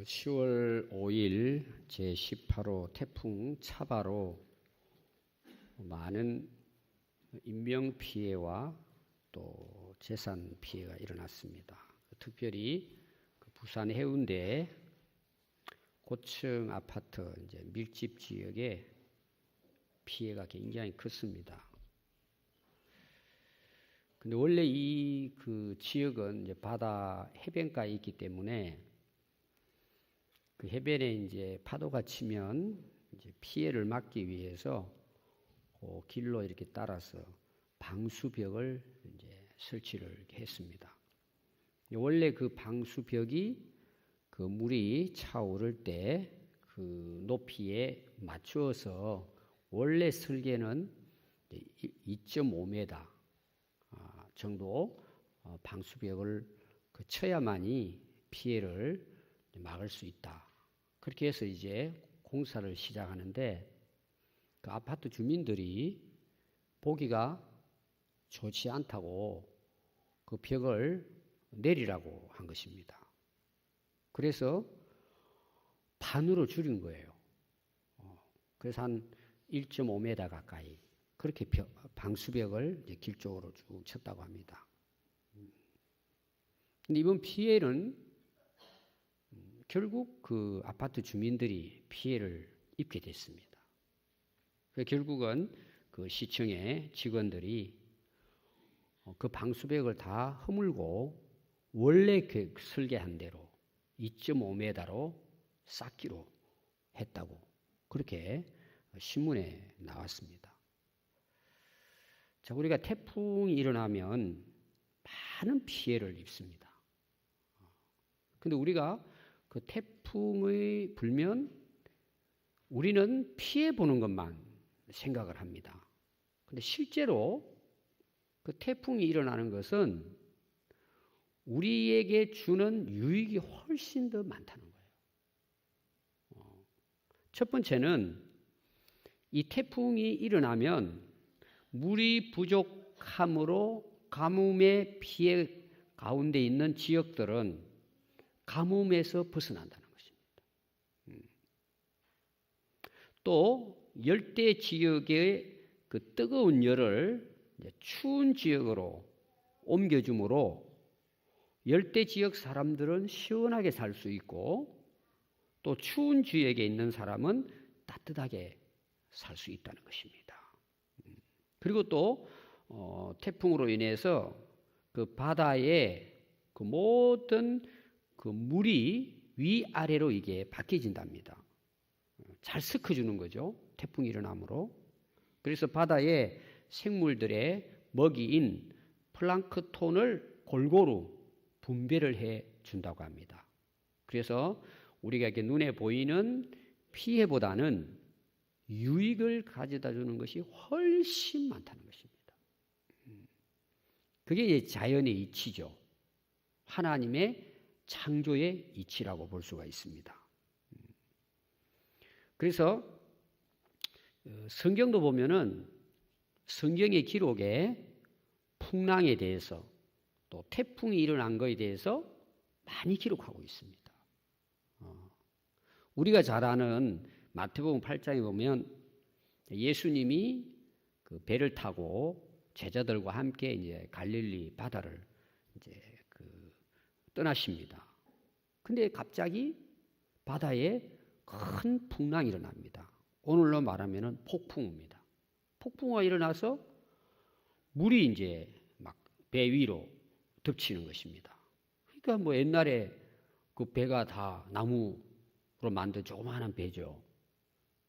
10월 5일 제18호 태풍 차바로 많은 인명 피해와 또 재산 피해가 일어났습니다. 특별히 부산 해운대 고층 아파트 밀집 지역에 피해가 굉장히 컸습니다. 근데 원래 이 지역은 바다 해변가에 있기 때문에 그 해변에 파도가 치면 피해를 막기 위해서 그 길로 이렇게 따라서 방수벽을 설치를 했습니다. 원래 그 방수벽이 그 물이 차오를 때 그 높이에 맞추어서 원래 설계는 2.5m 정도 방수벽을 쳐야만이 피해를 막을 수 있다. 그렇게 해서 이제 공사를 시작하는데 그 아파트 주민들이 보기가 좋지 않다고 그 벽을 내리라고 한 것입니다. 그래서 반으로 줄인 거예요. 그래서 한 1.5m 가까이 그렇게 방수벽을 길 쪽으로 쭉 쳤다고 합니다. 근데 이번 피해는 결국 그 아파트 주민들이 피해를 입게 됐습니다. 결국은 그 시청의 직원들이 그 방수벽을 다 허물고 원래 그 설계한 대로 2.5m로 쌓기로 했다고 그렇게 신문에 나왔습니다. 자, 우리가 태풍이 일어나면 많은 피해를 입습니다. 근데 우리가 그 태풍이 불면 우리는 피해 보는 것만 생각을 합니다. 근데 실제로 그 태풍이 일어나는 것은 우리에게 주는 유익이 훨씬 더 많다는 거예요. 첫 번째는 이 태풍이 일어나면 물이 부족함으로 가뭄의 피해 가운데 있는 지역들은 가뭄에서 벗어난다는 것입니다. 또 열대 지역의 그 뜨거운 열을 추운 지역으로 옮겨주므로 열대 지역 사람들은 시원하게 살 수 있고 또 추운 지역에 있는 사람은 따뜻하게 살 수 있다는 것입니다. 그리고 또 태풍으로 인해서 그 바다의 그 모든 그 물이 위아래로 이게 바뀌어진답니다. 잘 섞어주는 거죠. 태풍이 일어나므로. 그래서 바다의 생물들의 먹이인 플랑크톤을 골고루 분배를 해 준다고 합니다. 그래서 우리가 이렇게 눈에 보이는 피해보다는 유익을 가져다 주는 것이 훨씬 많다는 것입니다. 그게 이제 자연의 이치죠. 하나님의 창조의 이치라고 볼 수가 있습니다. 그래서 성경도 보면은 성경의 기록에 풍랑에 대해서 또 태풍이 일어난 것에 대해서 많이 기록하고 있습니다. 우리가 잘 아는 마태복음 8장에 보면 예수님이 그 배를 타고 제자들과 함께 이제 갈릴리 바다를 이제 떠나십니다. 근데 갑자기 바다에 큰 풍랑이 일어납니다. 오늘로 말하면은 폭풍입니다. 폭풍우가 일어나서 물이 이제 막 배 위로 덮치는 것입니다. 그러니까 뭐 옛날에 그 배가 다 나무로 만든 조그마한 배죠.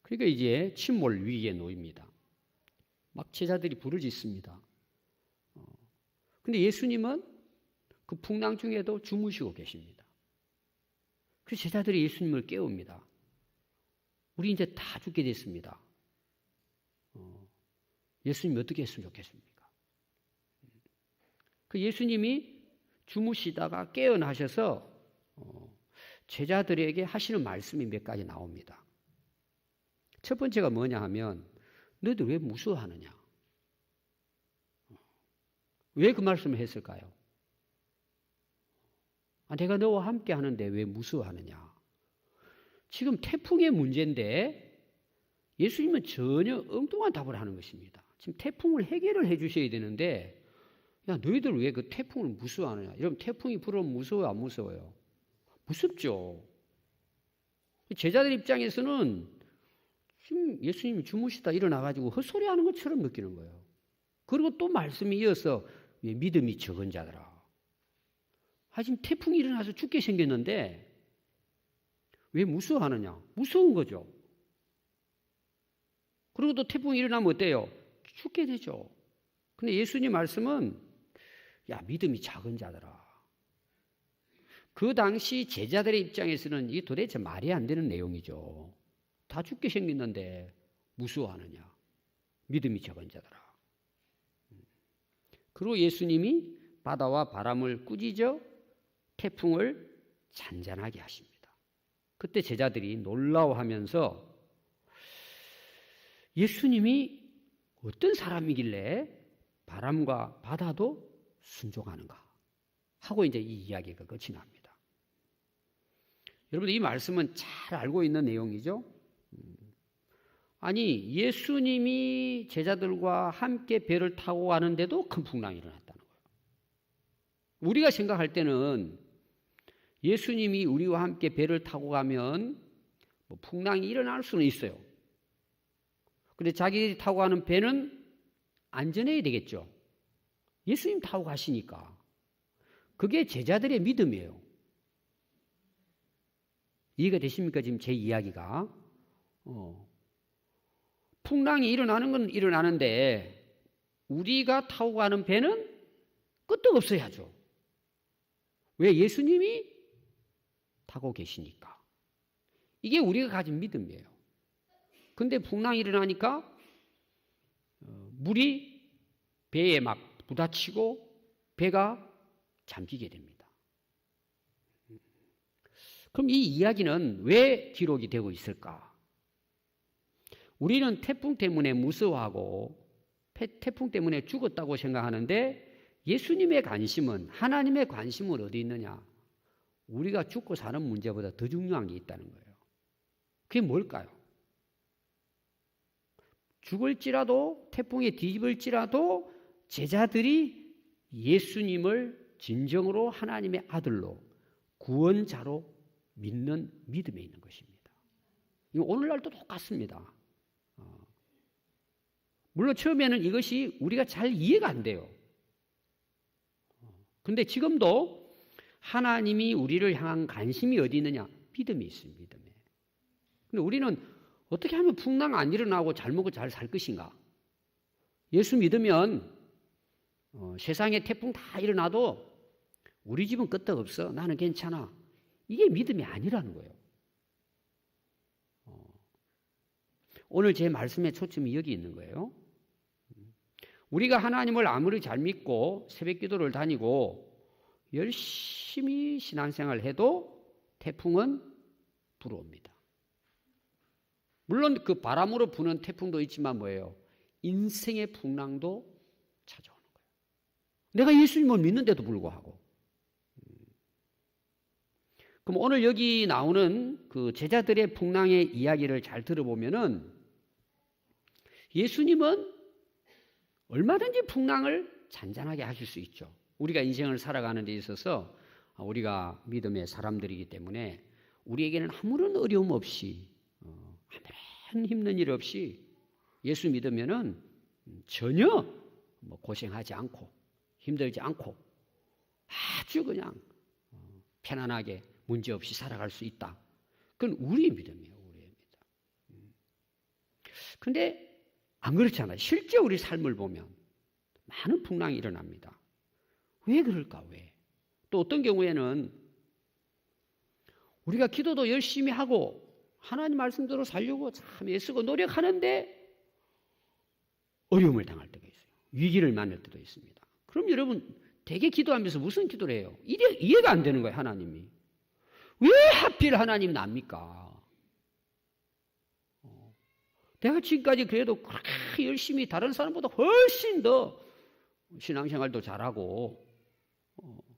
그러니까 이제 침몰 위기에 놓입니다. 막 제자들이 부르짖습니다. 근데 예수님은 그 풍랑 중에도 주무시고 계십니다. 그래서 제자들이 예수님을 깨웁니다. 우리 이제 다 죽게 됐습니다. 예수님이 어떻게 했으면 좋겠습니까? 그 예수님이 주무시다가 깨어나셔서 제자들에게 하시는 말씀이 몇 가지 나옵니다. 첫 번째가 뭐냐 하면 너희들 왜 무서워하느냐? 왜 그 말씀을 했을까요? 내가 너와 함께 하는데 왜 무서워하느냐? 지금 태풍의 문제인데 예수님은 전혀 엉뚱한 답을 하는 것입니다. 지금 태풍을 해결을 해 주셔야 되는데 야 너희들 왜 그 태풍을 무서워하느냐. 여러분 태풍이 불어오면 무서워요 안 무서워요? 무섭죠. 제자들 입장에서는 지금 예수님이 주무시다 일어나가지고 헛소리하는 것처럼 느끼는 거예요. 그리고 또 말씀이 이어서 믿음이 적은 자들아. 지금 태풍이 일어나서 죽게 생겼는데 왜 무서워하느냐? 무서운 거죠. 그리고 또 태풍이 일어나면 어때요? 죽게 되죠. 근데 예수님 말씀은 야 믿음이 작은 자들아. 그 당시 제자들의 입장에서는 이게 도대체 말이 안 되는 내용이죠. 다 죽게 생겼는데 무서워하느냐? 믿음이 적은 자들아. 그리고 예수님이 바다와 바람을 꾸짖어 태풍을 잔잔하게 하십니다. 그때 제자들이 놀라워하면서 예수님이 어떤 사람이길래 바람과 바다도 순종하는가 하고 이제 이 이야기가 끝이 납니다. 여러분들 이 말씀은 잘 알고 있는 내용이죠. 아니 예수님이 제자들과 함께 배를 타고 가는데도 큰 풍랑이 일어났다는 거예요. 우리가 생각할 때는 예수님이 우리와 함께 배를 타고 가면 뭐 풍랑이 일어날 수는 있어요. 그런데 자기들이 타고 가는 배는 안전해야 되겠죠. 예수님 타고 가시니까. 그게 제자들의 믿음이에요. 이해가 되십니까? 지금 제 이야기가. 풍랑이 일어나는 건 일어나는데 우리가 타고 가는 배는 끄떡없어야죠. 왜? 예수님이 타고 계시니까. 이게 우리가 가진 믿음이에요. 근데 풍랑이 일어나니까 물이 배에 막 부딪히고 배가 잠기게 됩니다. 그럼 이 이야기는 왜 기록이 되고 있을까? 우리는 태풍 때문에 무서워하고 태풍 때문에 죽었다고 생각하는데 예수님의 관심은, 하나님의 관심은 어디 있느냐? 우리가 죽고 사는 문제보다 더 중요한 게 있다는 거예요. 그게 뭘까요? 죽을지라도 태풍에 뒤집을지라도 제자들이 예수님을 진정으로 하나님의 아들로 구원자로 믿는 믿음에 있는 것입니다. 이거 오늘날도 똑같습니다. 물론 처음에는 이것이 우리가 잘 이해가 안 돼요. 근데 지금도 하나님이 우리를 향한 관심이 어디 있느냐? 믿음이 있습니다. 믿음에. 근데 우리는 어떻게 하면 풍랑 안 일어나고 잘 먹고 잘 살 것인가? 예수 믿으면 세상에 태풍 다 일어나도 우리 집은 끄떡없어. 나는 괜찮아. 이게 믿음이 아니라는 거예요. 오늘 제 말씀의 초점이 여기 있는 거예요. 우리가 하나님을 아무리 잘 믿고 새벽 기도를 다니고 열심히 신앙생활을 해도 태풍은 불어옵니다. 물론 그 바람으로 부는 태풍도 있지만 뭐예요? 인생의 풍랑도 찾아오는 거예요. 내가 예수님을 믿는데도 불구하고. 그럼 오늘 여기 나오는 그 제자들의 풍랑의 이야기를 잘 들어보면은 예수님은 얼마든지 풍랑을 잔잔하게 하실 수 있죠. 우리가 인생을 살아가는 데 있어서 우리가 믿음의 사람들이기 때문에 우리에게는 아무런 어려움 없이 아무런 힘든 일 없이 예수 믿으면은 전혀 고생하지 않고 힘들지 않고 아주 그냥 편안하게 문제없이 살아갈 수 있다. 그건 우리의 믿음이에요. 우리의 믿음. 그런데 안 그렇잖아요. 실제 우리 삶을 보면 많은 풍랑이 일어납니다. 왜 그럴까? 왜? 또 어떤 경우에는 우리가 기도도 열심히 하고 하나님 말씀대로 살려고 참 애쓰고 노력하는데 어려움을 당할 때가 있어요. 위기를 만날 때도 있습니다. 그럼 여러분 되게 기도하면서 무슨 기도를 해요? 이해가 안 되는 거예요. 하나님이. 왜 하필 하나님 납니까? 내가 지금까지 그래도 그렇게 열심히 다른 사람보다 훨씬 더 신앙생활도 잘하고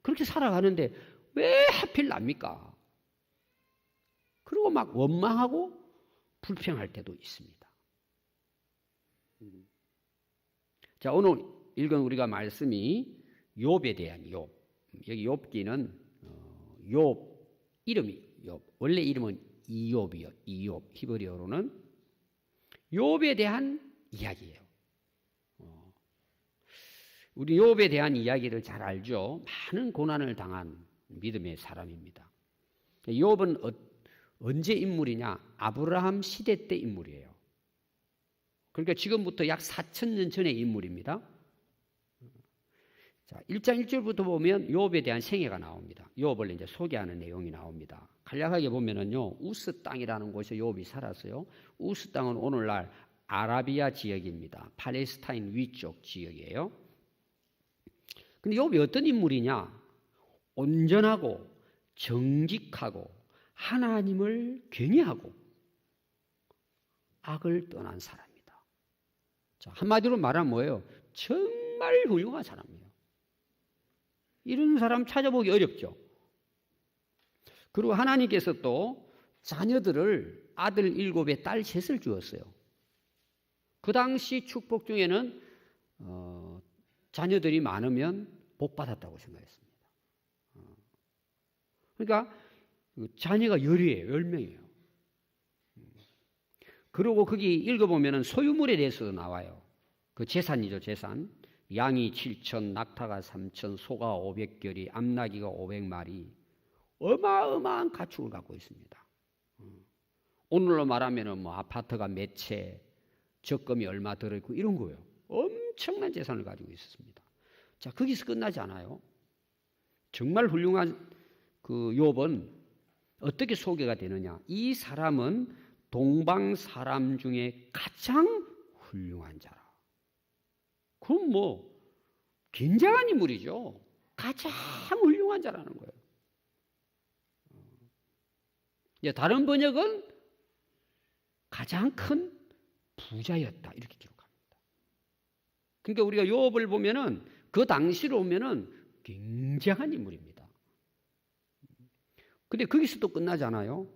그렇게 살아가는데 왜 하필 납니까? 그리고 막 원망하고 불평할 때도 있습니다. 자, 오늘 읽은 우리가 말씀이 욥에 대한 욥. 여기 욥기는 욥 이름이 욥. 원래 이름은 이욥이요. 이욥. 히브리어로는 욥에 대한 이야기예요. 우리 욥에 대한 이야기를 잘 알죠. 많은 고난을 당한 믿음의 사람입니다. 욥은 언제 인물이냐? 아브라함 시대 때 인물이에요. 그러니까 지금부터 약 4,000년 전의 인물입니다. 자, 1장 1절부터 보면 욥에 대한 생애가 나옵니다. 욥을 이제 소개하는 내용이 나옵니다. 간략하게 보면은요, 우스 땅이라는 곳에 욥이 살았어요. 우스 땅은 오늘날 아라비아 지역입니다. 팔레스타인 위쪽 지역이에요. 근데 욥이 어떤 인물이냐? 온전하고 정직하고 하나님을 경외하고 악을 떠난 사람이다. 자, 한마디로 말하면 뭐예요? 정말 훌륭한 사람이에요. 이런 사람 찾아보기 어렵죠. 그리고 하나님께서 또 자녀들을 아들 7에 딸 3을 주었어요. 그 당시 축복 중에는 자녀들이 많으면 복 받았다고 생각했습니다. 그러니까 자녀가 10명이에요. 그리고 거기 읽어보면 소유물에 대해서 나와요. 그 재산이죠, 재산. 양이 7천, 낙타가 3천, 소가 500결이, 암나귀가 500마리. 어마어마한 가축을 갖고 있습니다. 오늘로 말하면 뭐 아파트가 몇 채, 적금이 얼마 들어있고 이런 거예요. 엄청난 재산을 가지고 있었습니다. 자, 거기서 끝나지 않아요. 정말 훌륭한 그 욥은 어떻게 소개가 되느냐? 이 사람은 동방 사람 중에 가장 훌륭한 자라. 그럼 뭐 굉장한 인물이죠. 가장 훌륭한 자라는 거예요. 다른 번역은 가장 큰 부자였다 이렇게 기록합니다. 그러니까 우리가 욥을 보면은 그 당시로 오면은 굉장한 인물입니다. 근데 거기서 또 끝나지 않아요.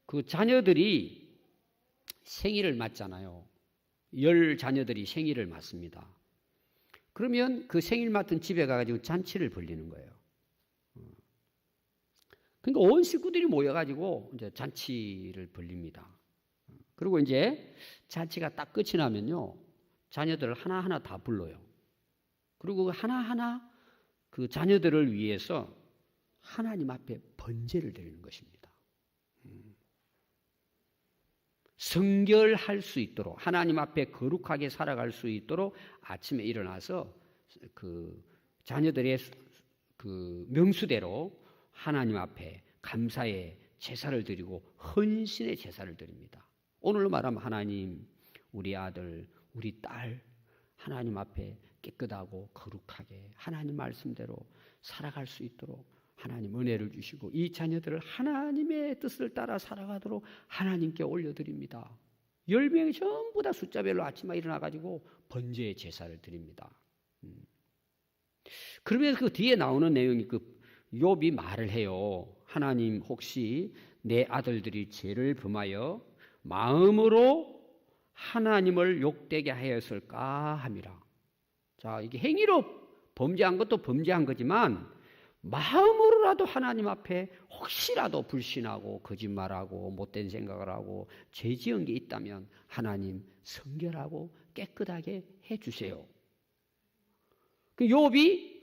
그 자녀들이 생일을 맞잖아요. 10 자녀들이 생일을 맞습니다. 그러면 그 생일 맞은 집에 가가지고 잔치를 벌리는 거예요. 그러니까 온 식구들이 모여가지고 이제 잔치를 벌립니다. 그리고 이제 잔치가 딱 끝이 나면요, 자녀들을 하나하나 다 불러요. 그리고 하나하나 그 자녀들을 위해서 하나님 앞에 번제를 드리는 것입니다. 성결할 수 있도록, 하나님 앞에 거룩하게 살아갈 수 있도록 아침에 일어나서 그 자녀들의 그 명수대로 하나님 앞에 감사의 제사를 드리고 헌신의 제사를 드립니다. 오늘로 말하면 하나님, 우리 아들, 우리 딸 하나님 앞에 깨끗하고 거룩하게 하나님 말씀대로 살아갈 수 있도록 하나님 은혜를 주시고 이 자녀들을 하나님의 뜻을 따라 살아가도록 하나님께 올려드립니다. 10명이 전부 다 숫자별로 아침에 일어나가지고 번제의 제사를 드립니다. 그러면서 그 뒤에 나오는 내용이 그 욥이 말을 해요. 하나님, 혹시 내 아들들이 죄를 범하여 마음으로 하나님을 욕되게 하였을까 함이라. 자, 이게 행위로 범죄한 것도 범죄한 거지만 마음으로라도 하나님 앞에 혹시라도 불신하고 거짓말하고 못된 생각을 하고 죄 지은 게 있다면 하나님 성결하고 깨끗하게 해주세요. 그 욥이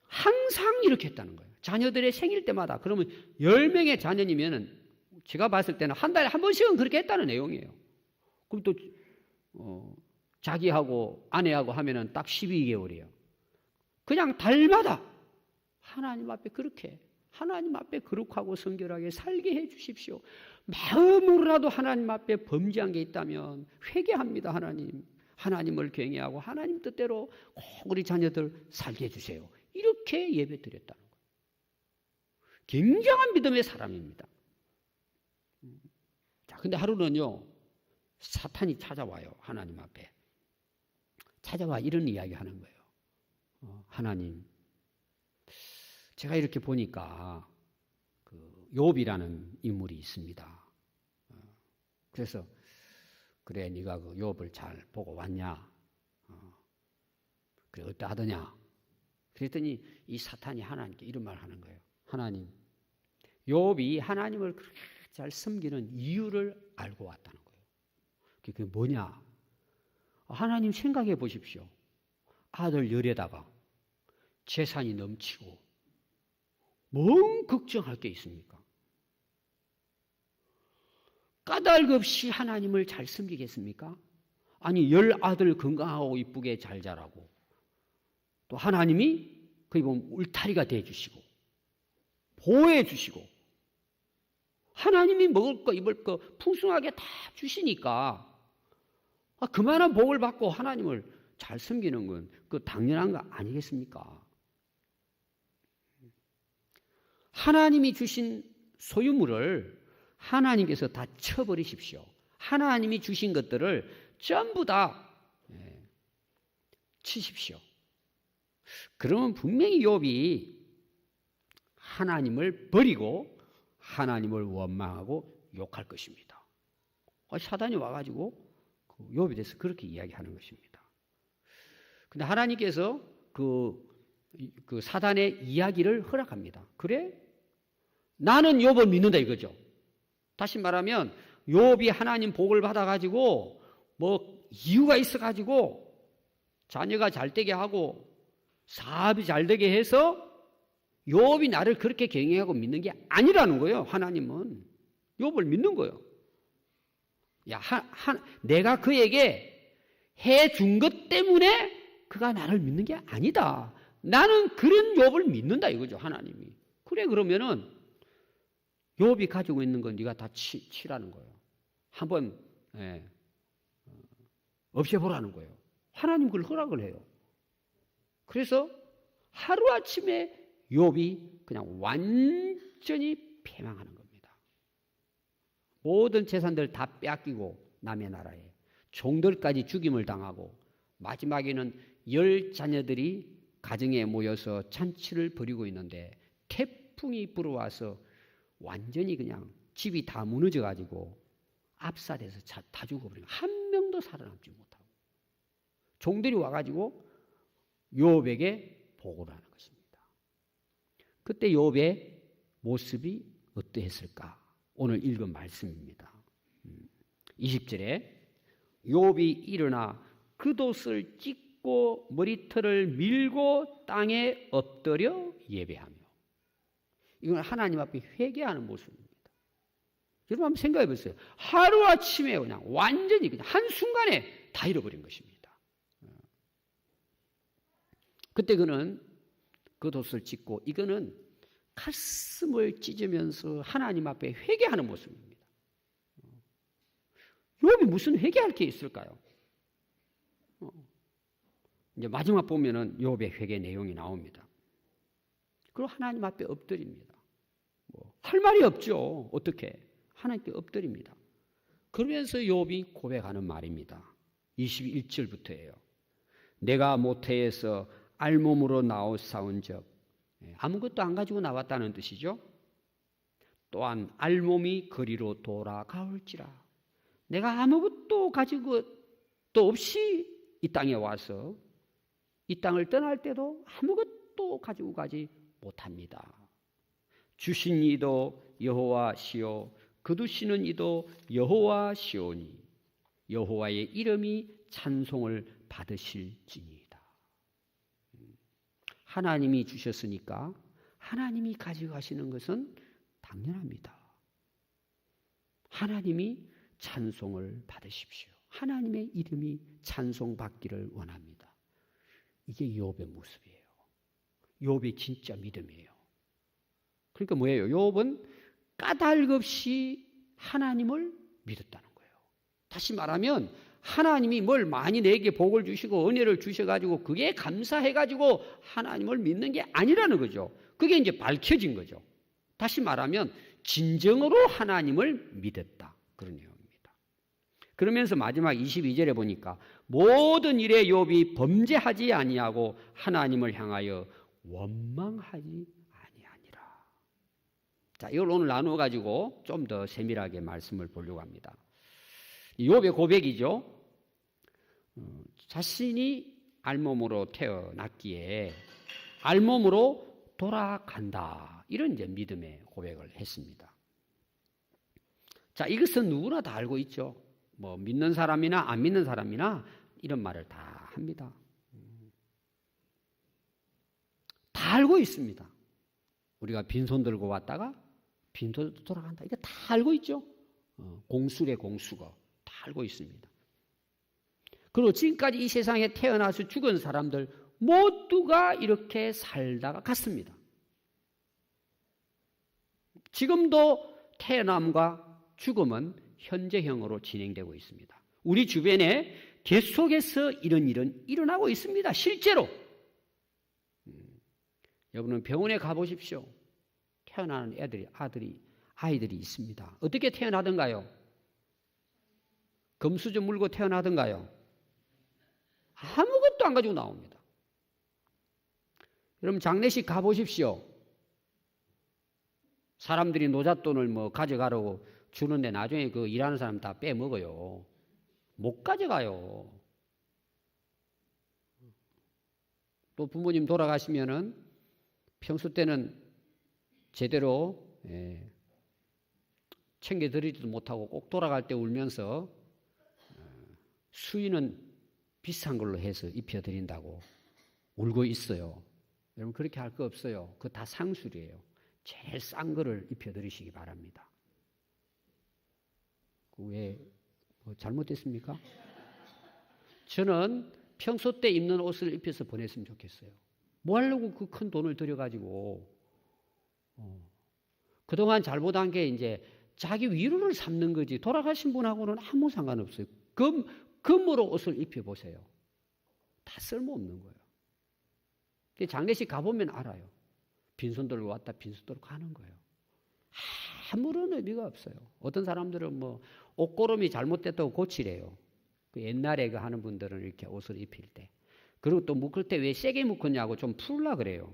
항상 이렇게 했다는 거예요. 자녀들의 생일 때마다. 그러면 10명의 자녀이면 제가 봤을 때는 한 달에 한 번씩은 그렇게 했다는 내용이에요. 그럼 또 자기하고 아내하고 하면은 딱 12개월이에요. 그냥 달마다 하나님 앞에 그렇게 하나님 앞에 거룩하고 성결하게 살게 해 주십시오. 마음으로라도 하나님 앞에 범죄한 게 있다면 회개합니다. 하나님을 경외하고 하나님 뜻대로 꼭 우리 자녀들 살게 해주세요. 이렇게 예배 드렸다는 거예요. 굉장한 믿음의 사람입니다. 자, 근데 하루는요, 사탄이 찾아와요. 하나님 앞에 찾아와 이런 이야기 하는 거예요. 하나님, 제가 이렇게 보니까 그 욥이라는 인물이 있습니다. 그래서 그래 네가 그 욥을 잘 보고 왔냐? 그래 어떠하더냐? 그랬더니 이 사탄이 하나님께 이런 말을 하는 거예요. 하나님, 욥이 하나님을 그렇게 잘 섬기는 이유를 알고 왔다는 거예요. 그게 뭐냐? 하나님 생각해 보십시오. 아들 열에다가 재산이 넘치고 뭔 걱정할 게 있습니까? 까닭 없이 하나님을 잘 섬기겠습니까? 아니 10아들 건강하고 이쁘게 잘 자라고 또 하나님이 거기 보면 울타리가 되어주시고 보호해 주시고 하나님이 먹을 거 입을 거 풍성하게 다 주시니까 그만한 복을 받고 하나님을 잘 섬기는 건 그 당연한 거 아니겠습니까? 하나님이 주신 소유물을 하나님께서 다 쳐버리십시오. 하나님이 주신 것들을 전부 다 치십시오. 그러면 분명히 욥이 하나님을 버리고 하나님을 원망하고 욕할 것입니다. 사단이 와가지고 욥에 대해서 그렇게 이야기하는 것입니다. 근데 하나님께서 그 사단의 이야기를 허락합니다. 그래? 나는 욥을 믿는다 이거죠. 다시 말하면 욥이 하나님 복을 받아가지고 뭐 이유가 있어가지고 자녀가 잘 되게 하고 사업이 잘 되게 해서 욥이 나를 그렇게 경외하고 믿는 게 아니라는 거예요. 하나님은 욥을 믿는 거예요. 내가 그에게 해준 것 때문에 그가 나를 믿는 게 아니다. 나는 그런 욥을 믿는다 이거죠. 하나님이. 그래 그러면은 욥이 가지고 있는 건 네가 다 치라는 거예요. 한번 없애보라는 거예요. 하나님 그걸 허락을 해요. 그래서 하루아침에 욥이 그냥 완전히 패망하는 겁니다. 모든 재산들 다 빼앗기고 남의 나라에 종들까지 죽임을 당하고 마지막에는 10자녀들이 가정에 모여서 잔치를 벌이고 있는데 태풍이 불어와서 완전히 그냥 집이 다 무너져가지고 압사돼서 다 죽어버리고 한 명도 살아남지 못하고 종들이 와가지고 욥에게 보고를 하는 것입니다. 그때 욥의 모습이 어떠했을까? 오늘 읽은 말씀입니다. 20절에 욥이 일어나 겉옷을 찢고 머리털을 밀고 땅에 엎드려 예배하며 이건 하나님 앞에 회개하는 모습입니다. 여러분 한번 생각해 보세요. 하루아침에 그냥 완전히 그냥 한순간에 다 잃어버린 것입니다. 그때 그는 겉옷을 찢고 이거는 가슴을 찢으면서 하나님 앞에 회개하는 모습입니다. 욥이 무슨 회개할 게 있을까요? 이제 마지막 보면은 욥의 회개 내용이 나옵니다. 그리고 하나님 앞에 엎드립니다. 할 말이 없죠. 어떻게? 하나님께 엎드립니다. 그러면서 욥이 고백하는 말입니다. 21절부터예요. 내가 모태에서 알몸으로 나오사온 적 아무것도 안 가지고 나왔다는 뜻이죠. 또한 알몸이 거리로 돌아가올지라 내가 아무것도 가지고 또 없이 이 땅에 와서 이 땅을 떠날 때도 아무것도 가지고 가지 못합니다. 주신 이도 여호와시요 거두시는 이도 여호와시오니 여호와의 이름이 찬송을 받으실지니이다. 하나님이 주셨으니까 하나님이 가지고 가시는 것은 당연합니다. 하나님이 찬송을 받으십시오. 하나님의 이름이 찬송받기를 원합니다. 이게 욥의 모습이에요. 욥의 진짜 믿음이에요. 그러니까 뭐예요? 욥은 까닭 없이 하나님을 믿었다는 거예요. 다시 말하면 하나님이 뭘 많이 내게 복을 주시고 은혜를 주셔가지고 그게 감사해가지고 하나님을 믿는 게 아니라는 거죠. 그게 이제 밝혀진 거죠. 다시 말하면 진정으로 하나님을 믿었다. 그런 내용입니다. 그러면서 마지막 22절에 보니까 모든 일에 욥이 범죄하지 아니하고 하나님을 향하여 원망하지 아니하니라. 자, 이걸 오늘 나누어 가지고 좀 더 세밀하게 말씀을 보려고 합니다. 욥의 고백이죠. 자신이 알몸으로 태어났기에 알몸으로 돌아간다. 이런 이제 믿음의 고백을 했습니다. 자, 이것은 누구나 다 알고 있죠. 뭐 믿는 사람이나 안 믿는 사람이나 이런 말을 다 합니다. 다 알고 있습니다. 우리가 빈손 들고 왔다가 빈손 돌아간다. 이거 다 알고 있죠. 공수래 공수거 다 알고 있습니다. 그리고 지금까지 이 세상에 태어나서 죽은 사람들 모두가 이렇게 살다가 갔습니다. 지금도 태어남과 죽음은 현재형으로 진행되고 있습니다. 우리 주변에 계속해서 이런 일은 일어나고 있습니다. 실제로. 여러분은 병원에 가보십시오. 태어나는 아이들이 있습니다. 어떻게 태어나던가요? 금수저 물고 태어나던가요? 아무것도 안 가지고 나옵니다. 여러분 장례식 가보십시오. 사람들이 노잣돈을 뭐 가져가라고 주는데 나중에 그 일하는 사람 다 빼먹어요. 못 가져가요. 또 부모님 돌아가시면은 평소 때는 제대로 챙겨드리지도 못하고 꼭 돌아갈 때 울면서 수의는 비싼 걸로 해서 입혀드린다고 울고 있어요. 여러분 그렇게 할 거 없어요. 그거 다 상술이에요. 제일 싼 거를 입혀드리시기 바랍니다. 왜 뭐 잘못됐습니까? 저는 평소 때 입는 옷을 입혀서 보냈으면 좋겠어요. 뭐 하려고 그 큰 돈을 들여가지고 그동안 잘못한 게 이제 자기 위로를 삼는 거지 돌아가신 분하고는 아무 상관없어요. 금으로 옷을 입혀보세요. 다 쓸모없는 거예요. 장례식 가보면 알아요. 빈손 들고 왔다 빈손 들고 가는 거예요. 아무런 의미가 없어요. 어떤 사람들은 뭐 옷고름이 잘못됐다고 고치래요. 그 옛날에 그 하는 분들은 이렇게 옷을 입힐 때. 그리고 또 묶을 때 왜 세게 묶었냐고 좀 풀라 그래요.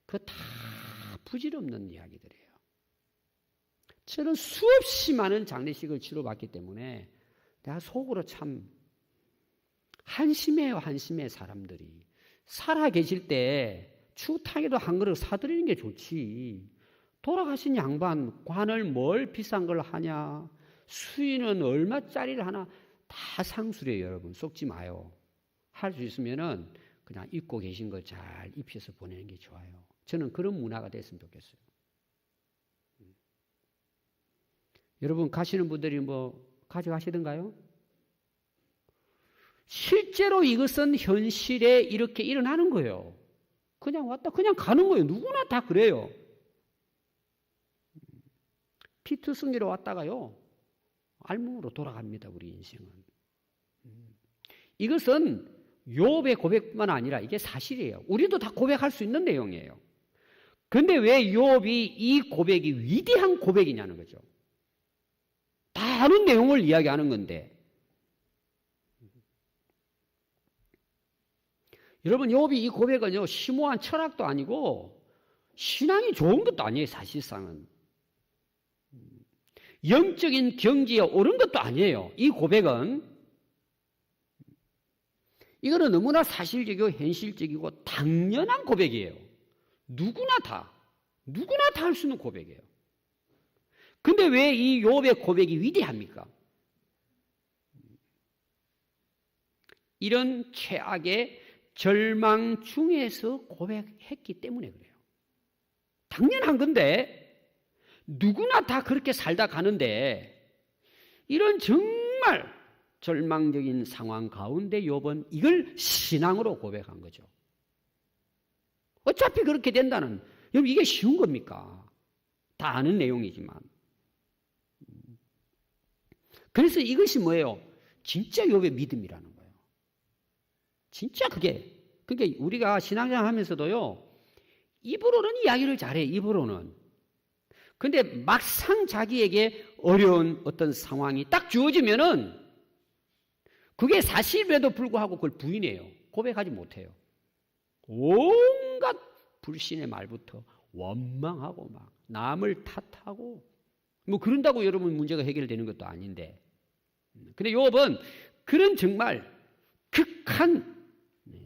그거 다 부질없는 이야기들이에요. 저는 수없이 많은 장례식을 치러봤기 때문에 내가 속으로 참 한심해요. 한심해 사람들이. 살아 계실 때 추탕에도 한 그릇 사드리는 게 좋지. 돌아가신 양반 관을 뭘 비싼 걸 하냐. 수인은 얼마짜리를 하나. 다 상술이에요. 여러분 속지 마요. 할 수 있으면은 그냥 입고 계신 거 잘 입혀서 보내는 게 좋아요. 저는 그런 문화가 됐으면 좋겠어요. 여러분 가시는 분들이 뭐 가져가시던가요? 실제로 이것은 현실에 이렇게 일어나는 거예요. 그냥 왔다 그냥 가는 거예요. 누구나 다 그래요. 피투성이로 왔다가요. 알몸으로 돌아갑니다. 우리 인생은. 이것은 욥의 고백뿐만 아니라 이게 사실이에요. 우리도 다 고백할 수 있는 내용이에요. 그런데 왜 욥이 이 고백이 위대한 고백이냐는 거죠. 다 아는 내용을 이야기하는 건데 여러분 욥이 이 고백은요 심오한 철학도 아니고 신앙이 좋은 것도 아니에요. 사실상은 영적인 경지에 오른 것도 아니에요. 이 고백은 이거는 너무나 사실적이고 현실적이고 당연한 고백이에요. 누구나 다 할 수 있는 고백이에요. 근데 왜 이 욥의 고백이 위대합니까? 이런 최악의 절망 중에서 고백했기 때문에 그래요. 당연한 건데 누구나 다 그렇게 살다 가는데 이런 정말 절망적인 상황 가운데 욥은 이걸 신앙으로 고백한 거죠. 어차피 그렇게 된다는 여러분 이게 쉬운 겁니까? 다 아는 내용이지만 그래서 이것이 뭐예요? 진짜 욥의 믿음이라는 거예요. 진짜 그게 그러니까 우리가 신앙생활 하면서도요 입으로는 이야기를 잘해. 입으로는. 근데 막상 자기에게 어려운 어떤 상황이 딱 주어지면은 그게 사실임에도 불구하고 그걸 부인해요. 고백하지 못해요. 온갖 불신의 말부터 원망하고 막 남을 탓하고 뭐 그런다고 여러분 문제가 해결되는 것도 아닌데. 근데 욥은 그런 정말 극한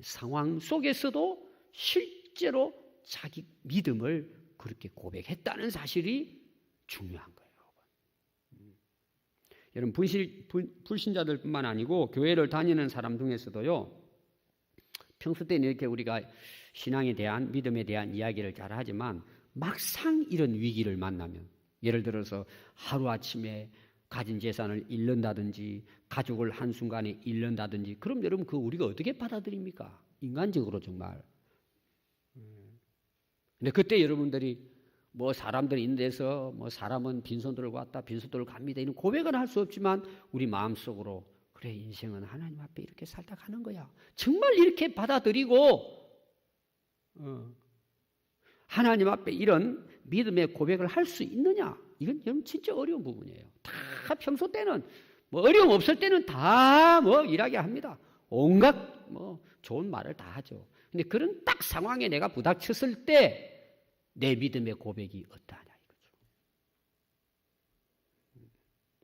상황 속에서도 실제로 자기 믿음을 그렇게 고백했다는 사실이 중요한 거예요. 여러분 불신자들뿐만 아니고 교회를 다니는 사람 중에서도요. 평소 때는 이렇게 우리가 신앙에 대한 믿음에 대한 이야기를 잘 하지만 막상 이런 위기를 만나면 예를 들어서 하루아침에 가진 재산을 잃는다든지 가족을 한순간에 잃는다든지 그럼 여러분 그 우리가 어떻게 받아들입니까? 인간적으로 정말. 근데 그때 여러분들이 뭐 사람들이 있는 데서 뭐 사람은 빈손 들고 왔다 빈손 들고 갑니다 이런 고백은 할 수 없지만 우리 마음속으로 그래 인생은 하나님 앞에 이렇게 살다 가는 거야. 정말 이렇게 받아들이고 하나님 앞에 이런 믿음의 고백을 할 수 있느냐? 이건 여러분 진짜 어려운 부분이에요. 다 평소 때는 뭐 어려움 없을 때는 다 뭐 일하게 합니다. 온갖 뭐 좋은 말을 다 하죠. 근데 그런 딱 상황에 내가 부닥쳤을 때 내 믿음의 고백이 어떠하냐 이거죠.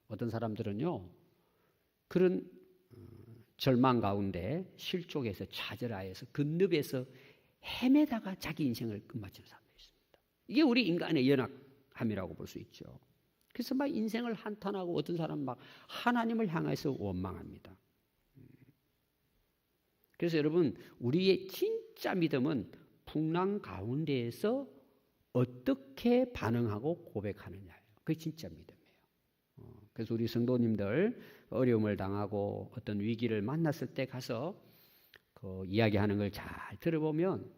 어떤 사람들은요 그런 절망 가운데 실족에서 좌절하여서 근늪에서 헤매다가 자기 인생을 끝마치는 사람도 있습니다. 이게 우리 인간의 연약함이라고 볼 수 있죠. 그래서 막 인생을 한탄하고 어떤 사람은 막 하나님을 향해서 원망합니다. 그래서 여러분 우리의 진짜 믿음은 풍랑 가운데에서 어떻게 반응하고 고백하느냐예요. 그게 진짜 믿음이에요. 그래서 우리 성도님들 어려움을 당하고 어떤 위기를 만났을 때 가서 그 이야기하는 걸 잘 들어보면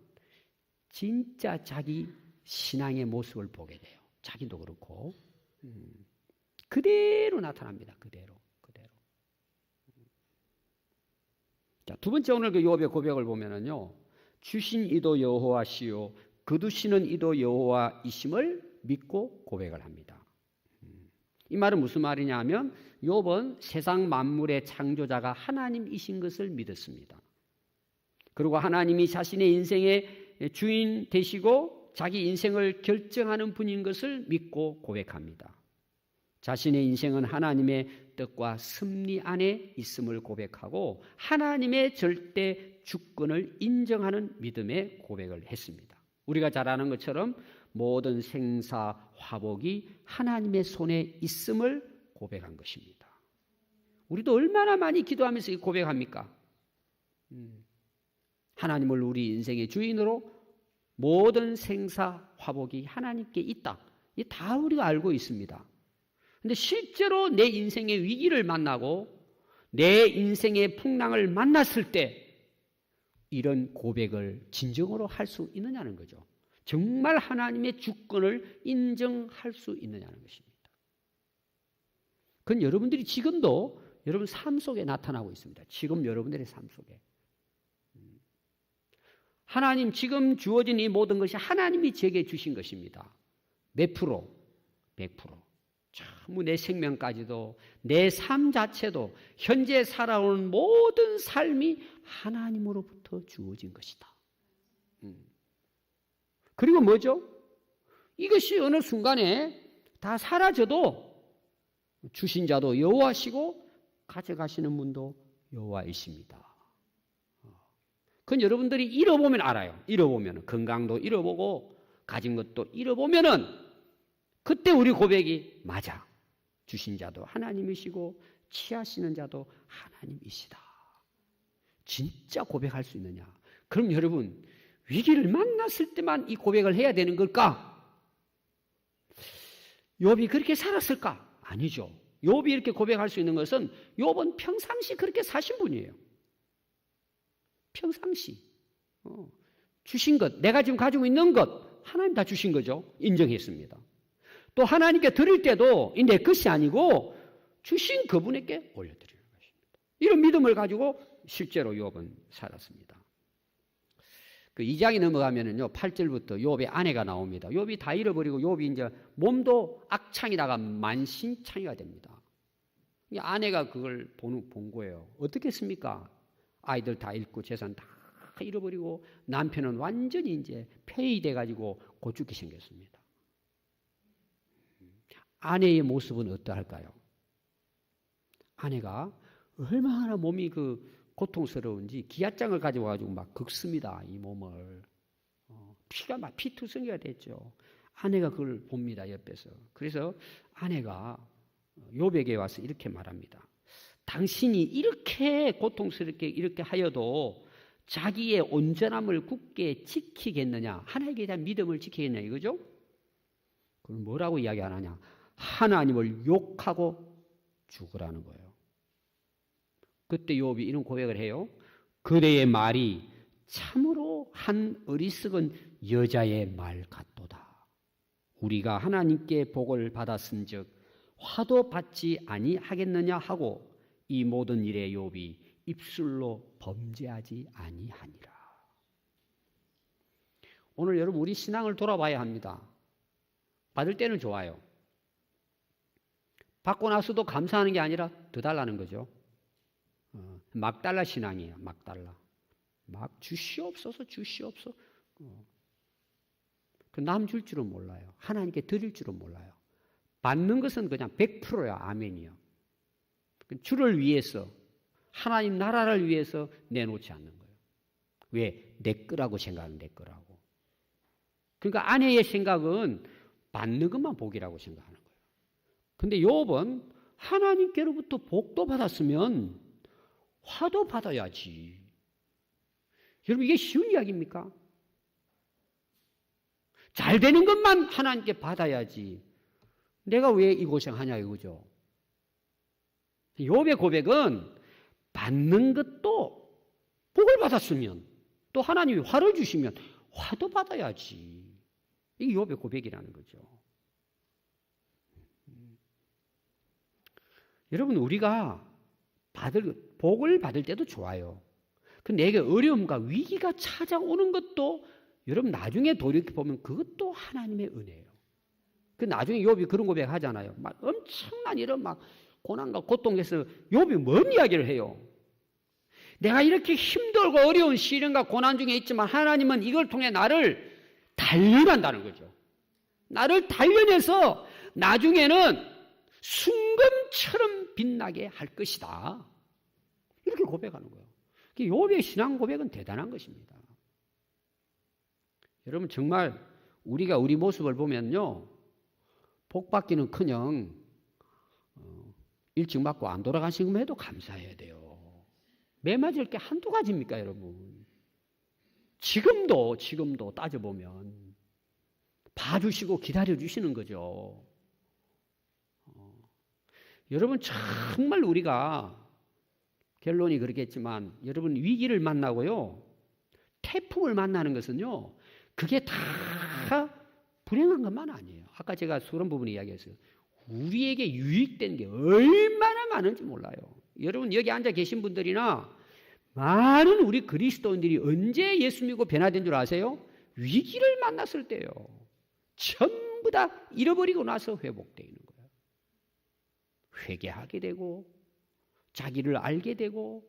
진짜 자기 신앙의 모습을 보게 돼요. 자기도 그렇고 그대로 나타납니다. 그대로. 자, 두 번째 오늘 그 욥의 고백을 보면은요. 주신 이도 여호와시요 거두시는 이도 여호와이심을 믿고 고백을 합니다. 이 말은 무슨 말이냐 하면 욥은 세상 만물의 창조자가 하나님이신 것을 믿었습니다. 그리고 하나님이 자신의 인생의 주인 되시고 자기 인생을 결정하는 분인 것을 믿고 고백합니다. 자신의 인생은 하나님의 뜻과 섭리 안에 있음을 고백하고 하나님의 절대 주권을 인정하는 믿음의 고백을 했습니다. 우리가 잘 아는 것처럼 모든 생사 화복이 하나님의 손에 있음을 고백한 것입니다. 우리도 얼마나 많이 기도하면서 고백합니까? 하나님을 우리 인생의 주인으로 모든 생사 화복이 하나님께 있다. 이 다 우리가 알고 있습니다. 그런데 실제로 내 인생의 위기를 만나고 내 인생의 풍랑을 만났을 때 이런 고백을 진정으로 할 수 있느냐는 거죠. 정말 하나님의 주권을 인정할 수 있느냐는 것입니다. 그건 여러분들이 지금도 여러분 삶 속에 나타나고 있습니다. 지금 여러분들의 삶 속에. 하나님 지금 주어진 이 모든 것이 하나님이 제게 주신 것입니다. 몇 프로? 100%. 전부 내 생명까지도 내 삶 자체도 현재 살아오는 모든 삶이 하나님으로부터 주어진 것이다. 그리고 뭐죠? 이것이 어느 순간에 다 사라져도 주신 자도 여호와시고 가져가시는 분도 여호와이십니다. 그건 여러분들이 잃어보면 알아요. 잃어보면 건강도 잃어보고 가진 것도 잃어보면은 그때 우리 고백이 맞아. 주신 자도 하나님이시고 취하시는 자도 하나님이시다. 진짜 고백할 수 있느냐? 그럼 여러분 위기를 만났을 때만 이 고백을 해야 되는 걸까? 욥이 그렇게 살았을까? 아니죠. 욥이 이렇게 고백할 수 있는 것은 욥은 평상시 그렇게 사신 분이에요. 평상시 주신 것, 내가 지금 가지고 있는 것 하나님 다 주신 거죠. 인정했습니다. 또 하나님께 드릴 때도 내 것이 아니고 주신 그분에게 올려드리는 것입니다. 이런 믿음을 가지고 실제로 욥은 살았습니다. 그 2장이 넘어가면은요 8절부터 욥의 아내가 나옵니다. 욥이 다 잃어버리고 욥이 이제 몸도 악창이다가 만신창이가 됩니다. 아내가 그걸 본 거예요. 어떻겠습니까? 아이들 다 잃고 재산 다 잃어버리고 남편은 완전히 이제 폐위돼 가지고 곧 죽게 생겼습니다. 아내의 모습은 어떠할까요? 아내가 얼마나 몸이 고통스러운지 기아장을 가져와가지고 막 긁습니다. 이 몸을. 피가 막 피투성이가 됐죠. 아내가 그걸 봅니다. 옆에서. 그래서 아내가 욥에게 와서 이렇게 말합니다. 당신이 이렇게 고통스럽게 이렇게 하여도 자기의 온전함을 굳게 지키겠느냐? 하나님께 대한 믿음을 지키겠느냐 이거죠? 그럼 뭐라고 이야기 안 하냐? 하나님을 욕하고 죽으라는 거예요. 그때 욥이 이런 고백을 해요. 그대의 말이 참으로 한 어리석은 여자의 말 같도다. 우리가 하나님께 복을 받았은즉 화도 받지 아니하겠느냐 하고 이 모든 일에 욥이 입술로 범죄하지 아니하니라. 오늘 여러분 우리 신앙을 돌아봐야 합니다. 받을 때는 좋아요. 받고 나서도 감사하는 게 아니라 더 달라는 거죠. 막달라 신앙이에요. 막달라. 막 주시옵소서 주시옵소서. 남 줄 줄은 몰라요. 하나님께 드릴 줄은 몰라요. 받는 것은 그냥 100%야. 아멘이요. 주를 위해서 하나님 나라를 위해서 내놓지 않는 거예요. 왜? 내 거라고 생각하는 내 거라고. 그러니까 아내의 생각은 받는 것만 복이라고 생각하는 거예요. 근데 욥은 하나님께로부터 복도 받았으면 화도 받아야지. 여러분 이게 쉬운 이야기입니까? 잘 되는 것만 하나님께 받아야지. 내가 왜 이 고생하냐 이거죠. 욥의 고백은 받는 것도 복을 받았으면 또 하나님이 화를 주시면 화도 받아야지. 이게 욥의 고백이라는 거죠. 여러분 우리가 복을 받을 때도 좋아요. 근데 내게 어려움과 위기가 찾아오는 것도 여러분 나중에 돌이켜보면 그것도 하나님의 은혜예요. 그 나중에 욥이 그런 고백 하잖아요. 막 엄청난 이런 막 고난과 고통에서 욥이 뭔 이야기를 해요? 내가 이렇게 힘들고 어려운 시련과 고난 중에 있지만 하나님은 이걸 통해 나를 단련한다는 거죠. 나를 단련해서 나중에는 순금처럼 빛나게 할 것이다. 이렇게 고백하는 거예요. 욥의 신앙 고백은 대단한 것입니다. 여러분 정말 우리가 우리 모습을 보면요. 복 받기는커녕 일찍 맞고 안 돌아가신 것만 해도 감사해야 돼요. 매 맞을 게 한두 가지입니까 여러분. 지금도 따져보면 봐주시고 기다려주시는 거죠. 여러분 정말 우리가 결론이 그렇겠지만 여러분 위기를 만나고요. 태풍을 만나는 것은요. 그게 다 불행한 것만 아니에요. 아까 제가 그런 부분 이야기했어요. 우리에게 유익된 게 얼마나 많은지 몰라요. 여러분 여기 앉아 계신 분들이나 많은 우리 그리스도인들이 언제 예수 믿고 변화된 줄 아세요? 위기를 만났을 때요. 전부 다 잃어버리고 나서 회복되어 있는 거예요. 회개하게 되고 자기를 알게 되고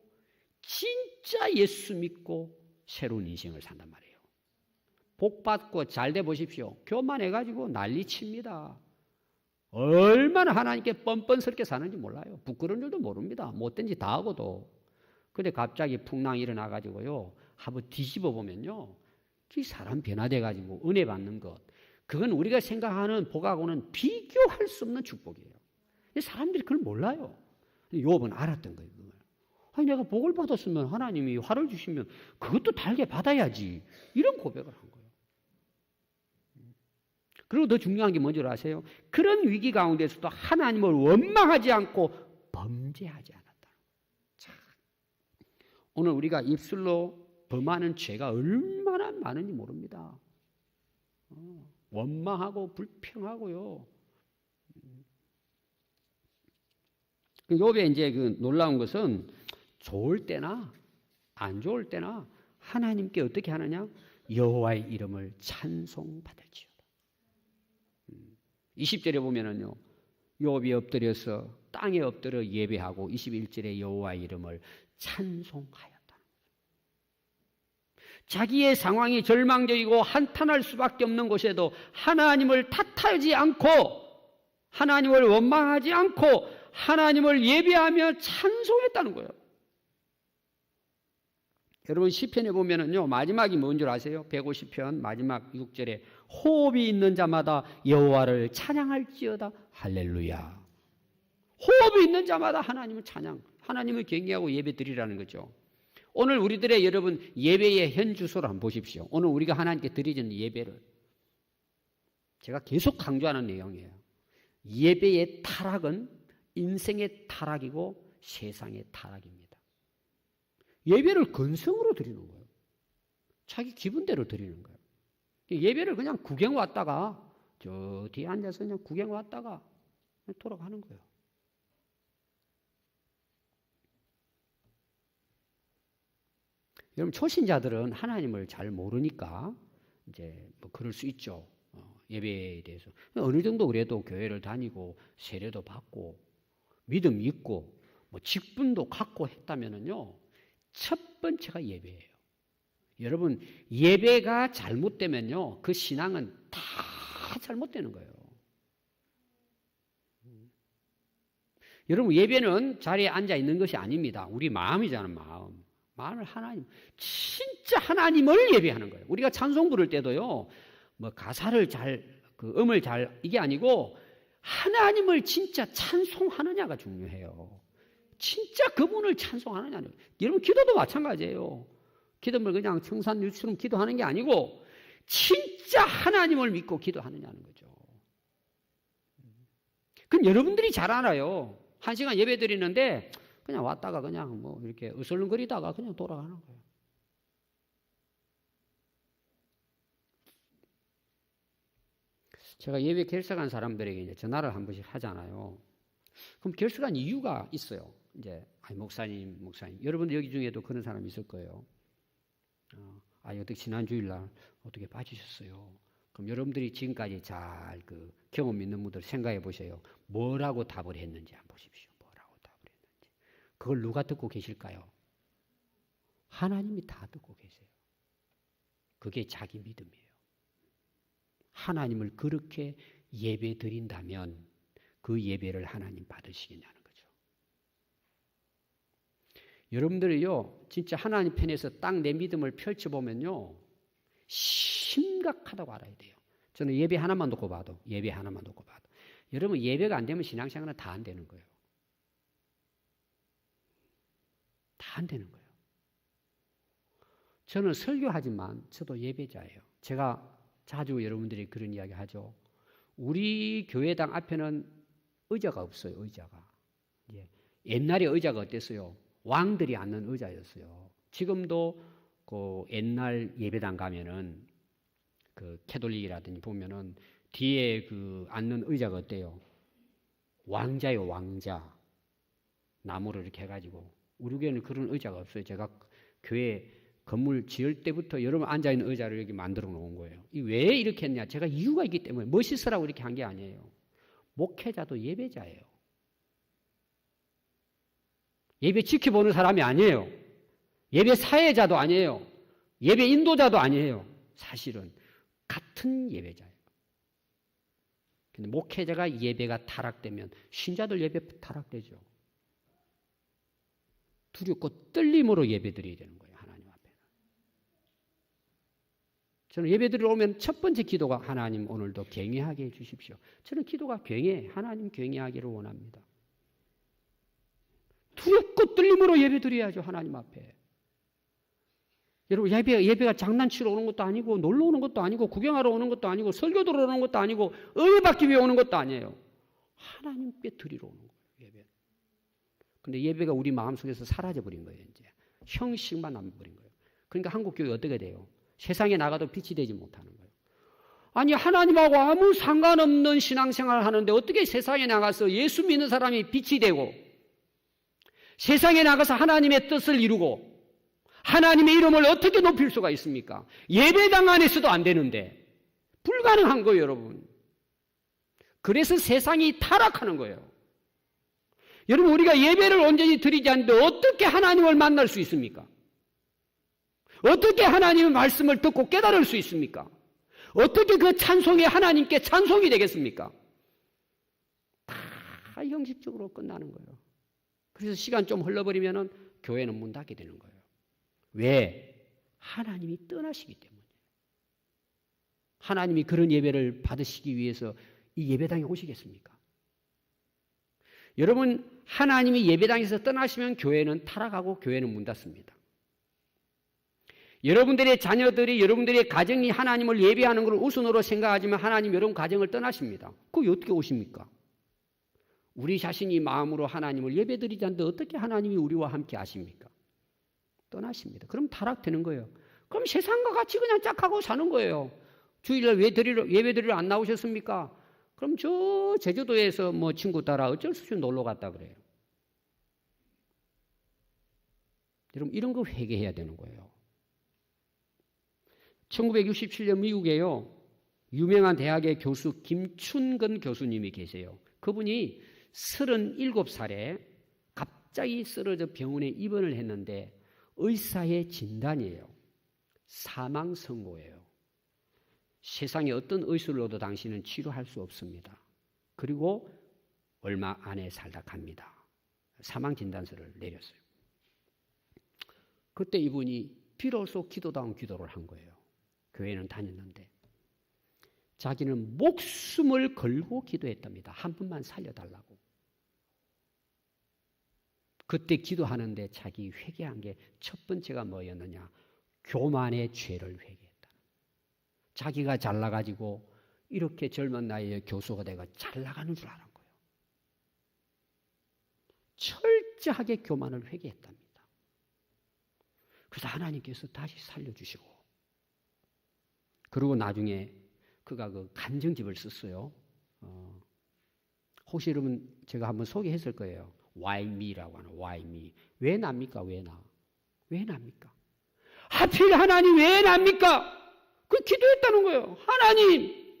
진짜 예수 믿고 새로운 인생을 산단 말이에요. 복 받고 잘 돼 보십시오. 교만해가지고 난리칩니다. 얼마나 하나님께 뻔뻔스럽게 사는지 몰라요. 부끄러운 줄도 모릅니다. 못된 짓 다 하고도. 근데 갑자기 풍랑이 일어나가지고요. 한번 뒤집어 보면요. 이 사람 변화돼가지고 은혜 받는 것. 그건 우리가 생각하는 복하고는 비교할 수 없는 축복이에요. 사람들이 그걸 몰라요. 욥은 알았던 거예요. 그걸. 아니 내가 복을 받았으면 하나님이 화를 주시면 그것도 달게 받아야지. 이런 고백을 한 거예요. 그리고 더 중요한 게 뭔지 아세요? 그런 위기 가운데서도 하나님을 원망하지 않고 범죄하지 않았다. 자, 오늘 우리가 입술로 범하는 죄가 얼마나 많은지 모릅니다. 원망하고 불평하고요. 욥의 이제 그 놀라운 것은 좋을 때나 안 좋을 때나 하나님께 어떻게 하느냐? 여호와의 이름을 찬송받을지어다. 20절에 보면은요. 욥이 엎드려서 땅에 엎드려 예배하고 21절에 여호와의 이름을 찬송하였다. 자기의 상황이 절망적이고 한탄할 수밖에 없는 곳에도 하나님을 탓하지 않고 하나님을 원망하지 않고 하나님을 예배하며 찬송했다는 거예요. 여러분 시편에 보면은요, 마지막이 뭔 줄 아세요? 150편 마지막 6절에 호흡이 있는 자마다 여호와를 찬양할지어다. 할렐루야. 호흡이 있는 자마다 하나님을 찬양, 하나님을 경외하고 예배 드리라는 거죠. 오늘 우리들의 여러분 예배의 현 주소를 한번 보십시오. 오늘 우리가 하나님께 드리는 예배를 제가 계속 강조하는 내용이에요. 예배의 타락은 인생의 타락이고 세상의 타락입니다. 예배를 근성으로 드리는 거예요. 자기 기분대로 드리는 거예요. 예배를 그냥 구경 왔다가 저 뒤에 앉아서 그냥 구경 왔다가 돌아가는 거예요. 여러분 초신자들은 하나님을 잘 모르니까 이제 뭐 그럴 수 있죠. 예배에 대해서 어느 정도 그래도 교회를 다니고 세례도 받고 믿음이 있고 뭐 직분도 갖고 했다면은요, 첫 번째가 예배예요. 여러분 예배가 잘못되면요, 그 신앙은 다 잘못되는 거예요. 여러분 예배는 자리에 앉아 있는 것이 아닙니다. 우리 마음이잖아요. 마음을 하나님, 진짜 하나님을 예배하는 거예요. 우리가 찬송 부를 때도요, 뭐 가사를 그 음을 이게 아니고 하나님을 진짜 찬송하느냐가 중요해요. 진짜 그분을 찬송하느냐. 여러분 기도도 마찬가지예요. 기도를 그냥 청산유처럼 기도하는 게 아니고 진짜 하나님을 믿고 기도하느냐는 거죠. 그럼 여러분들이 잘 알아요. 1시간 예배 드리는데 그냥 왔다가 그냥 뭐 이렇게 으슬렁거리다가 그냥 돌아가는 거예요. 제가 예배 결석한 사람들에게 이제 전화를 한 번씩 하잖아요. 그럼 결석한 이유가 있어요. 이제 목사님, 여러분들 여기 중에도 그런 사람이 있을 거예요. 어떻게 지난 주일날 어떻게 빠지셨어요? 그럼 여러분들이 지금까지 잘 그 경험 있는 분들 생각해 보세요. 뭐라고 답을 했는지 한번 보십시오. 뭐라고 답을 했는지. 그걸 누가 듣고 계실까요? 하나님이 다 듣고 계세요. 그게 자기 믿음이에요. 하나님을 그렇게 예배 드린다면 그 예배를 하나님 받으시겠냐는 거죠. 여러분들이요, 진짜 하나님 편에서 딱 내 믿음을 펼쳐보면요, 심각하다고 알아야 돼요. 저는 예배 하나만 놓고 봐도, 여러분 예배가 안 되면 신앙생활은 다 안 되는 거예요. 다 안 되는 거예요. 저는 설교하지만 저도 예배자예요. 제가 자주 여러분들이 그런 이야기 하죠. 우리 교회당 앞에는 의자가 없어요. 의자가. 옛날에 의자가 어땠어요? 왕들이 앉는 의자였어요. 지금도 그 옛날 예배당 가면은 그 캐톨릭이라든지 보면은 뒤에 그 앉는 의자가 어때요? 왕자요, 왕자. 나무를 이렇게 해가지고. 우리 교회는 그런 의자가 없어요. 제가 교회 건물 지을 때부터 여러분 앉아있는 의자를 여기 만들어 놓은 거예요. 왜 이렇게 했냐? 제가 이유가 있기 때문에 멋있으라고 이렇게 한 게 아니에요. 목회자도 예배자예요. 예배 지켜보는 사람이 아니에요. 예배 사회자도 아니에요. 예배 인도자도 아니에요. 사실은 같은 예배자예요. 근데 목회자가 예배가 타락되면 신자들 예배 타락되죠. 두렵고 떨림으로 예배 드려야 되는 거예요. 하나님 앞에는. 저는 예배 드리러 오면 첫 번째 기도가 하나님 오늘도 경외하게 해주십시오. 저는 기도가 하나님 경외하기를 원합니다. 두렵고 떨림으로 예배 드려야죠. 하나님 앞에. 여러분 예배가 장난치러 오는 것도 아니고 놀러 오는 것도 아니고 구경하러 오는 것도 아니고 설교 들으러 오는 것도 아니고 은혜받기 위해 오는 것도 아니에요. 하나님께 드리러 오는 거예요. 예배. 근데 예배가 우리 마음속에서 사라져버린 거예요. 이제 형식만 남아버린 거예요. 그러니까 한국교회 어떻게 돼요? 세상에 나가도 빛이 되지 못하는 거예요. 아니 하나님하고 아무 상관없는 신앙생활을 하는데 어떻게 세상에 나가서 예수 믿는 사람이 빛이 되고 세상에 나가서 하나님의 뜻을 이루고 하나님의 이름을 어떻게 높일 수가 있습니까? 예배당 안에서도 안 되는데 불가능한 거예요, 여러분. 그래서 세상이 타락하는 거예요. 여러분 우리가 예배를 온전히 드리지 않는데 어떻게 하나님을 만날 수 있습니까? 어떻게 하나님의 말씀을 듣고 깨달을 수 있습니까? 어떻게 그 찬송이 하나님께 찬송이 되겠습니까? 다 형식적으로 끝나는 거예요. 그래서 시간 좀 흘러버리면은 교회는 문 닫게 되는 거예요. 왜? 하나님이 떠나시기 때문에. 하나님이 그런 예배를 받으시기 위해서 이 예배당에 오시겠습니까? 여러분, 하나님이 예배당에서 떠나시면 교회는 타락하고 교회는 문 닫습니다. 여러분들의 자녀들이, 여러분들의 가정이 하나님을 예배하는 걸 우선으로 생각하지만 하나님 여러분 가정을 떠나십니다. 그게 어떻게 오십니까? 우리 자신이 마음으로 하나님을 예배드리지 않는데 어떻게 하나님이 우리와 함께 하십니까? 떠나십니다. 그럼 타락되는 거예요. 그럼 세상과 같이 그냥 짝하고 사는 거예요. 주일날 예배 드리러 안 나오셨습니까? 그럼 저 제주도에서 뭐 친구 따라 어쩔 수 없이 놀러 갔다 그래요. 여러분, 이런 거 회개해야 되는 거예요. 1967년 미국에요, 유명한 대학의 교수 김춘근 교수님이 계세요. 그분이 37살에 갑자기 쓰러져 병원에 입원을 했는데 의사의 진단이에요. 사망 선고예요. 세상에 어떤 의술로도 당신은 치료할 수 없습니다. 그리고 얼마 안에 살다 갑니다. 사망 진단서를 내렸어요. 그때 이분이 비로소 기도다운 기도를 한 거예요. 교회는 다녔는데 자기는 목숨을 걸고 기도했답니다. 한 분만 살려달라고. 그때 기도하는데 자기 회개한 게 첫 번째가 뭐였느냐? 교만의 죄를 회개했다. 자기가 잘나가지고 이렇게 젊은 나이에 교수가 돼가 잘 나가는 줄 아는 거예요. 철저하게 교만을 회개했답니다. 그래서 하나님께서 다시 살려주시고, 그리고 나중에 그가 그 간증집을 썼어요. 혹시 여러분 제가 한번 소개했을 거예요. Why me라고 하는 Why me. 왜 납니까? 왜 나? 왜 납니까? 하필 하나님 왜 납니까? 그 기도했다는 거예요. 하나님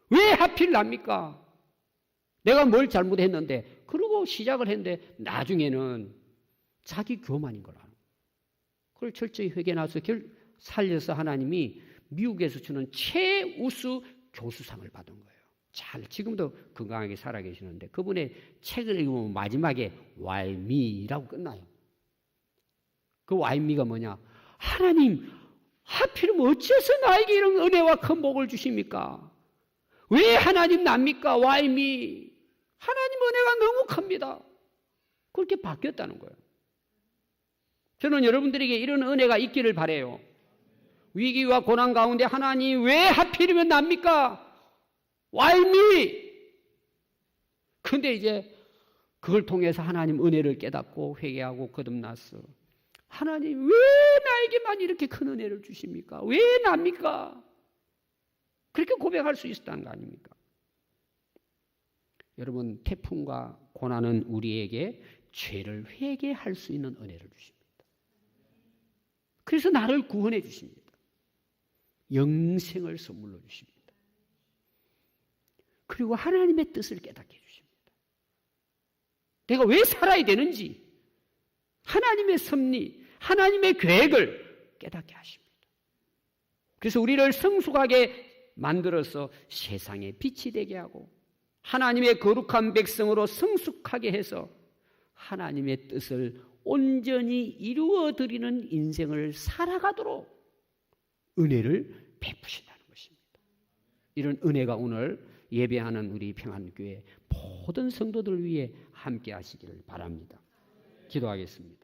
왜 하필 납니까? 내가 뭘 잘못했는데. 그러고 시작을 했는데 나중에는 자기 교만인 걸 알아. 그걸 철저히 회개나서 살려서 하나님이 미국에서 주는 최우수 교수상을 받은 거예요. 지금도 건강하게 살아계시는데 그분의 책을 읽으면 마지막에 Why me라고 끝나요. 그 Why me가 뭐냐? 하나님 하필이면 어째서 나에게 이런 은혜와 큰 복을 주십니까? 왜 하나님 납니까? Why me? 하나님 은혜가 너무 큽니다. 그렇게 바뀌었다는 거예요. 저는 여러분들에게 이런 은혜가 있기를 바라요. 위기와 고난 가운데 하나님 왜 하필이면 납니까? Why me? 근데 이제 그걸 통해서 하나님 은혜를 깨닫고 회개하고 거듭났어. 하나님 왜 나에게만 이렇게 큰 은혜를 주십니까? 왜 납니까? 그렇게 고백할 수 있었다는 거 아닙니까? 여러분, 태풍과 고난은 우리에게 죄를 회개할 수 있는 은혜를 주십니다. 그래서 나를 구원해 주십니다. 영생을 선물로 주십니다. 그리고 하나님의 뜻을 깨닫게 해주십니다. 내가 왜 살아야 되는지 하나님의 섭리, 하나님의 계획을 깨닫게 하십니다. 그래서 우리를 성숙하게 만들어서 세상에 빛이 되게 하고 하나님의 거룩한 백성으로 성숙하게 해서 하나님의 뜻을 온전히 이루어드리는 인생을 살아가도록 은혜를 베푸신다는 것입니다. 이런 은혜가 오늘 예배하는 우리 평안교회 모든 성도들 위해 함께 하시기를 바랍니다. 기도하겠습니다.